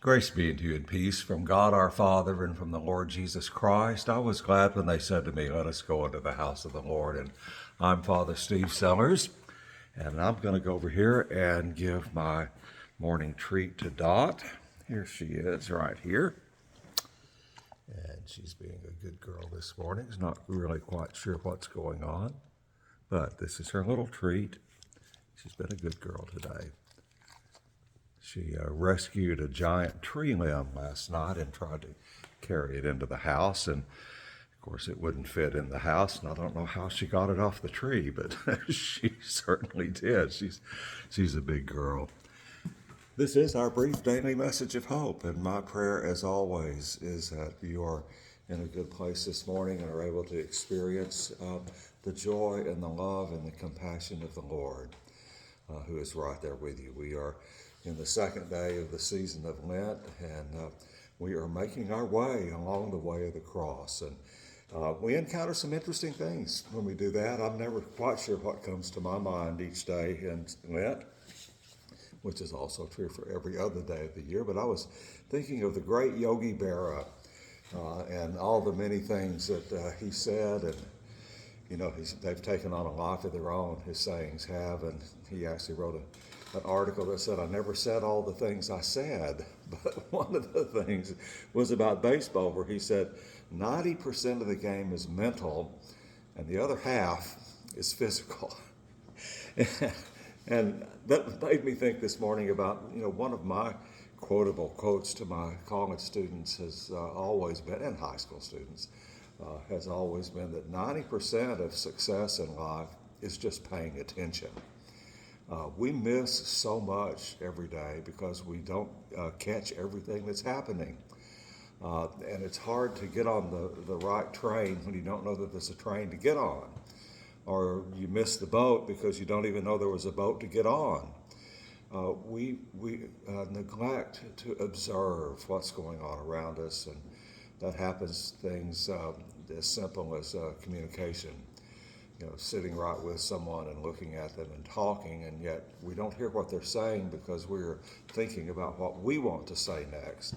Grace be to you and peace from God our Father and from the Lord Jesus Christ. I was glad when they said to me, let us go into the house of the Lord. And I'm Father Steve Sellers, and I'm going to go over here and give my morning treat to Dot. Here she is right here. And she's being a good girl this morning. She's not really quite sure what's going on, but this is her little treat. She's been a good girl today. She rescued a giant tree limb last night and tried to carry it into the house, and of course it wouldn't fit in the house, and I don't know how she got it off the tree, but she certainly did. She's a big girl. This is our brief daily message of hope, and my prayer, as always, is that you are in a good place this morning and are able to experience the joy and the love and the compassion of the Lord, who is right there with you. We are in the second day of the season of Lent, and we are making our way along the way of the cross. And we encounter some interesting things when we do that. I'm never quite sure what comes to my mind each day in Lent, which is also true for every other day of the year. But I was thinking of the great Yogi Berra and all the many things that he said, and you know, they've taken on a life of their own, his sayings have, and he actually wrote an article that said, I never said all the things I said, but one of the things was about baseball, where he said 90% of the game is mental and the other half is physical. And that made me think this morning about, you know, one of my quotable quotes to my college students has always been, and high school students, has always been that 90% of success in life is just paying attention. We miss so much every day because we don't catch everything that's happening. And it's hard to get on the right train when you don't know that there's a train to get on. Or you miss the boat because you don't even know there was a boat to get on. We neglect to observe what's going on around us, and that happens things as simple as communication. You know, sitting right with someone and looking at them and talking, and yet we don't hear what they're saying because we're thinking about what we want to say next.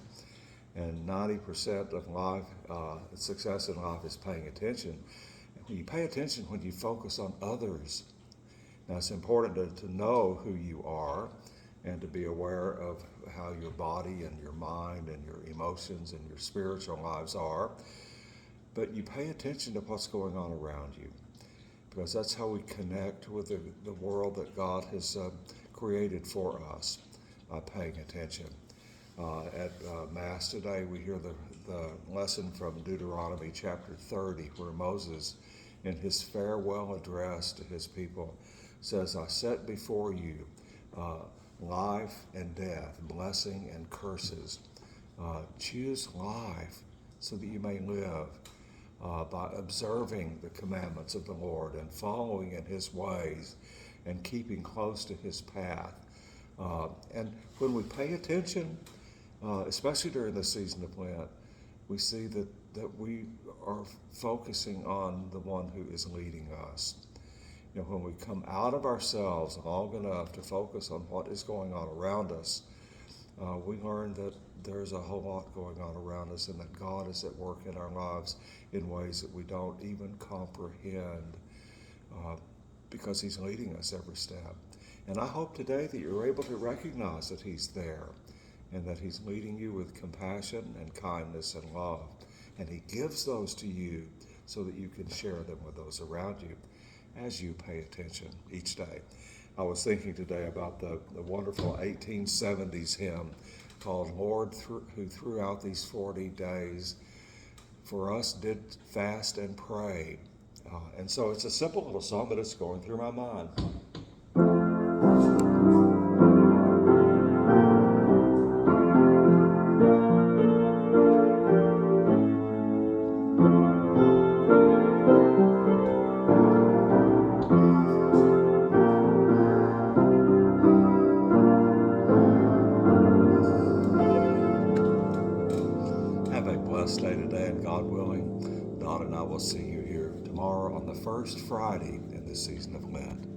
And 90% of life, success in life, is paying attention. And when you pay attention, when you focus on others, now it's important to know who you are and to be aware of how your body and your mind and your emotions and your spiritual lives are. But you pay attention to what's going on around you, because that's how we connect with the world that God has created for us, by paying attention. At Mass today, we hear the lesson from Deuteronomy chapter 30, where Moses, in his farewell address to his people, says, I set before you life and death, blessing and curses. Choose life so that you may live. By observing the commandments of the Lord and following in his ways and keeping close to his path. And when we pay attention, especially during the season of Lent, we see that we are focusing on the one who is leading us. You know, when we come out of ourselves long enough to focus on what is going on around us, we learn that there's a whole lot going on around us, and that God is at work in our lives in ways that we don't even comprehend, because he's leading us every step. And I hope today that you're able to recognize that he's there, and that he's leading you with compassion and kindness and love. And he gives those to you so that you can share them with those around you as you pay attention each day. I was thinking today about the wonderful 1870s hymn called Lord, who throughout these 40 days for us did fast and pray. And so it's a simple little song, but it's going through my mind. Have a blessed day today, and God willing, Don and I will see you here tomorrow on the first Friday in the season of Lent.